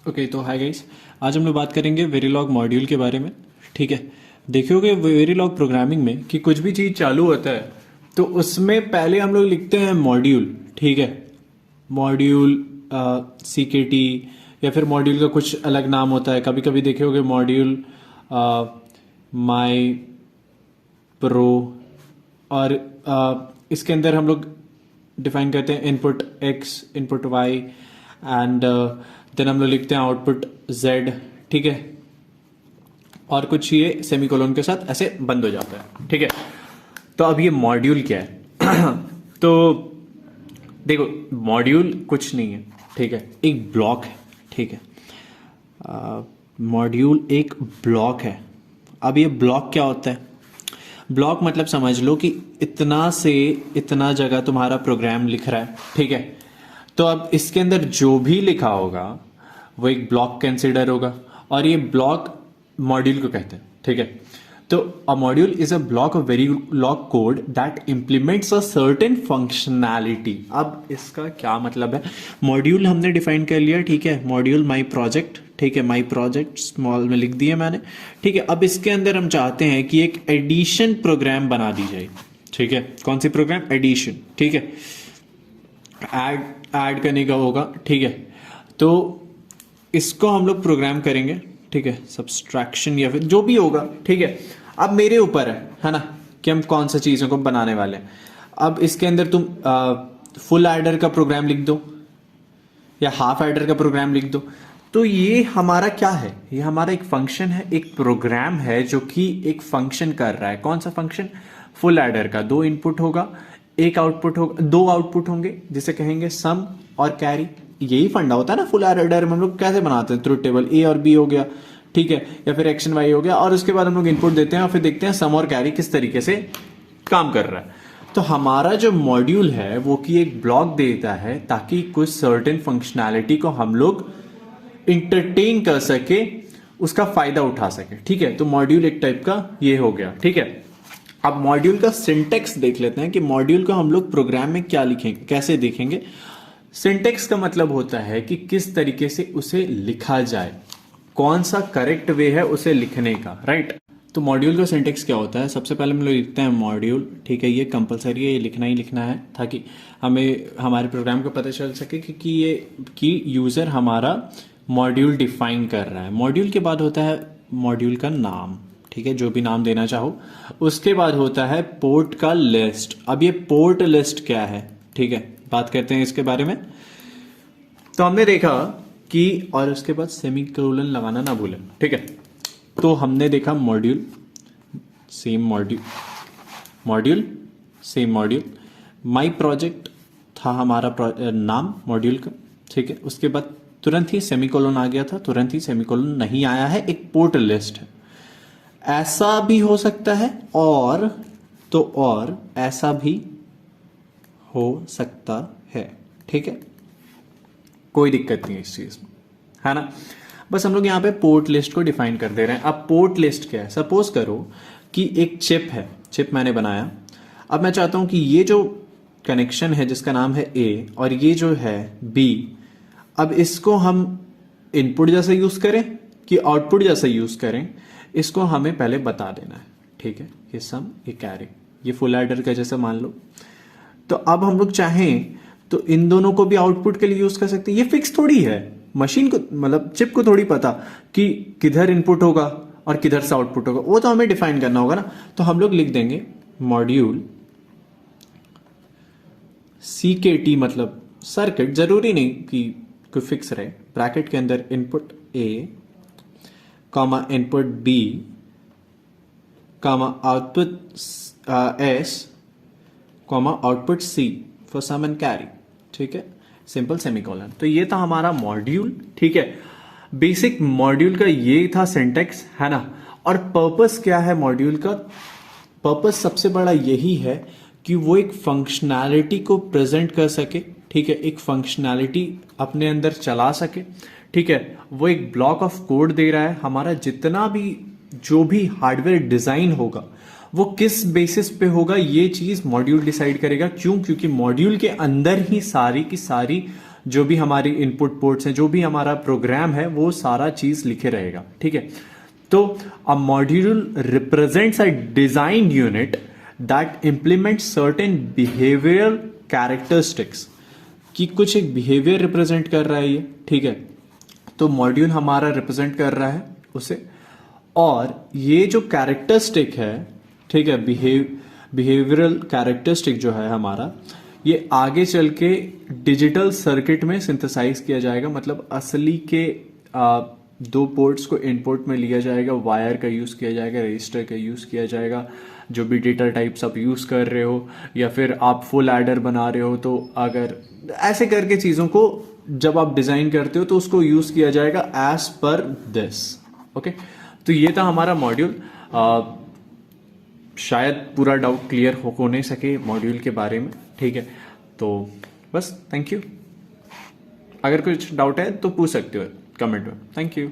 Okay तो hi guys, आज हम लोग बात करेंगे वेरीलॉग मॉड्यूल के बारे में। ठीक है, देखियोगे वेरीलॉग प्रोग्रामिंग में कि कुछ भी चीज़ चालू होता है तो उसमें पहले हम लोग लिखते हैं मॉड्यूल। ठीक है, मॉड्यूल CKT या फिर मॉड्यूल का कुछ अलग नाम होता है। कभी कभी देखे होगे मॉड्यूल माई प्रो, और इसके अंदर हम लोग डिफाइन करते हैं input x, input y and then हम लोग लिखते हैं आउटपुट z। ठीक है, और कुछ ये सेमीकोलन के साथ ऐसे बंद हो जाता है। ठीक है, तो अब ये मॉड्यूल क्या है? तो देखो, मॉड्यूल कुछ नहीं है। ठीक है, एक ब्लॉक है। ठीक है, मॉड्यूल एक ब्लॉक है। अब ये ब्लॉक क्या होता है? ब्लॉक मतलब समझ लो कि इतना से इतना जगह तुम्हारा प्रोग्राम लिख रहा है। ठीक है, तो अब इसके अंदर जो भी लिखा होगा वो एक ब्लॉक कंसिडर होगा, और ये ब्लॉक मॉड्यूल को कहते हैं। ठीक है, तो a module is a block of Verilog code that implements a certain functionality. अब इसका क्या मतलब है? मॉड्यूल हमने डिफाइन कर लिया। ठीक है, मॉड्यूल माई प्रोजेक्ट। ठीक है, माई प्रोजेक्ट स्मॉल में लिख दिया मैंने। ठीक है, अब इसके अंदर हम चाहते हैं कि एक एडिशन प्रोग्राम बना दी जाए। ठीक है, कौन सी प्रोग्राम? एडिशन। ठीक है, ऐड करने का होगा। ठीक है, तो इसको हम लोग प्रोग्राम करेंगे। ठीक है, सब्सट्रैक्शन या फिर जो भी होगा। ठीक है, अब मेरे ऊपर है ना कि हम कौन सा चीज़ों को बनाने वाले हैं। अब इसके अंदर तुम फुल एडर का प्रोग्राम लिख दो या हाफ एडर का प्रोग्राम लिख दो। तो ये हमारा क्या है? ये हमारा एक फंक्शन है, एक प्रोग्राम है जो कि एक फंक्शन कर रहा है। कौन सा फंक्शन? फुल एडर का। 2 इनपुट होगा, एक आउटपुट होगा, 2 आउटपुट होंगे जिसे कहेंगे सम और कैरी। यही फंडा होता है ना फुल एडर में। हम लोग कैसे बनाते हैं? ट्रुथ टेबल A और B हो गया। ठीक है, या फिर एक्शन वाई हो गया, और उसके बाद हम लोग इनपुट देते हैं और फिर देखते हैं सम और कैरी किस तरीके से काम कर रहा है। तो हमारा जो मॉड्यूल है वो कि एक ब्लॉक देता है ताकि कुछ सर्टेन फंक्शनैलिटी को हम लोग इंटरटेन कर सके, उसका फायदा उठा सके। ठीक है, तो मॉड्यूल एक टाइप का ये हो गया। ठीक है, अब मॉड्यूल का सिंटेक्स देख लेते हैं कि मॉड्यूल को हम लोग प्रोग्राम में क्या लिखेंगे, कैसे देखेंगे। सिंटेक्स का मतलब होता है कि किस तरीके से उसे लिखा जाए, कौन सा करेक्ट वे है उसे लिखने का। राइट, तो मॉड्यूल का सिंटेक्स क्या होता है? सबसे पहले हम लोग लिखते हैं मॉड्यूल। ठीक है, ये कंपलसरी है, ये लिखना ही लिखना है ताकि हमें हमारे प्रोग्राम को पता चल सके कि यूज़र हमारा मॉड्यूल डिफाइन कर रहा है। मॉड्यूल के बाद होता है मॉड्यूल का नाम। ठीक है, जो भी नाम देना चाहो। उसके बाद होता है पोर्ट का लिस्ट। अब ये पोर्ट लिस्ट क्या है? ठीक है, बात करते हैं इसके बारे में। तो हमने देखा कि, और उसके बाद सेमीकोलन लगाना ना भूलें। ठीक है, तो हमने देखा module same module, module same module. My project था हमारा नाम मॉड्यूल का। ठीक है, उसके बाद तुरंत ही सेमीकोलन आ गया था, तुरंत ही सेमीकोलन नहीं आया है, एक पोर्ट लिस्ट है। ऐसा भी हो सकता है और ऐसा भी हो सकता है। ठीक है, कोई दिक्कत नहीं है इस चीज में, है ना। बस हम लोग यहाँ पे पोर्ट लिस्ट को डिफाइन कर दे रहे हैं। अब पोर्ट लिस्ट क्या है? सपोज करो कि एक चिप है, चिप मैंने बनाया। अब मैं चाहता हूं कि ये जो कनेक्शन है जिसका नाम है A और ये जो है B, अब इसको हम इनपुट जैसा यूज करें कि आउटपुट जैसा यूज करें, इसको हमें पहले बता देना है। ठीक है, ये सम, ये कैरी, ये फुल एडर का जैसा मान लो। तो अब हम लोग चाहें तो इन दोनों को भी आउटपुट के लिए यूज कर सकते हैं। ये फिक्स थोड़ी है, मशीन को मतलब चिप को थोड़ी पता कि किधर इनपुट होगा और किधर से आउटपुट होगा, वो तो हमें डिफाइन करना होगा ना। तो हम लोग लिख देंगे मॉड्यूल CKT, मतलब सर्किट। जरूरी नहीं कि कोई फिक्स रहे। ब्रैकेट के अंदर input A comma input B comma output S comma output C for sum and carry. ठीक है, सिंपल सेमीकोलन। तो ये था हमारा मॉड्यूल। ठीक है, बेसिक मॉड्यूल का ये था सिंटेक्स, है ना। और पर्पस क्या है मॉड्यूल का? पर्पस सबसे बड़ा यही है कि वो एक फंक्शनैलिटी को प्रेजेंट कर सके। ठीक है, एक फंक्शनैलिटी अपने अंदर चला सके। ठीक है, वो एक ब्लॉक ऑफ कोड दे रहा है। हमारा जितना भी जो भी हार्डवेयर डिजाइन होगा वो किस बेसिस पे होगा, ये चीज मॉड्यूल डिसाइड करेगा। क्यों? क्योंकि मॉड्यूल के अंदर ही सारी की सारी जो भी हमारी इनपुट पोर्ट्स हैं, जो भी हमारा प्रोग्राम है, वो सारा चीज लिखे रहेगा, ठीक है। तो a module represents a design unit that implement certain behavioural characteristics, कि कुछ एक बिहेवियर रिप्रेजेंट कर रहा है ये, ठीक है। तो मॉड्यूल हमारा रिप्रेजेंट कर रहा है उसे, और ये जो कैरेक्टरिस्टिक है, ठीक है, बिहेवियरल कैरेक्टरिस्टिक जो है हमारा, ये आगे चल के डिजिटल सर्किट में सिंथेसाइज किया जाएगा। मतलब असली के दो पोर्ट्स को इनपुट में लिया जाएगा, वायर का यूज किया जाएगा, रजिस्टर का यूज किया जाएगा, जो भी डेटा टाइप्स आप यूज कर रहे हो, या फिर आप फुल एडर बना रहे हो, तो अगर ऐसे करके चीजों को जब आप डिजाइन करते हो तो उसको यूज किया जाएगा एज पर दिस। ओके, तो ये था हमारा मॉड्यूल। शायद पूरा डाउट क्लियर हो नहीं सके मॉड्यूल के बारे में, ठीक है। तो बस थैंक यू। अगर कुछ डाउट है तो पूछ सकते हो कमेंट में। Thank you.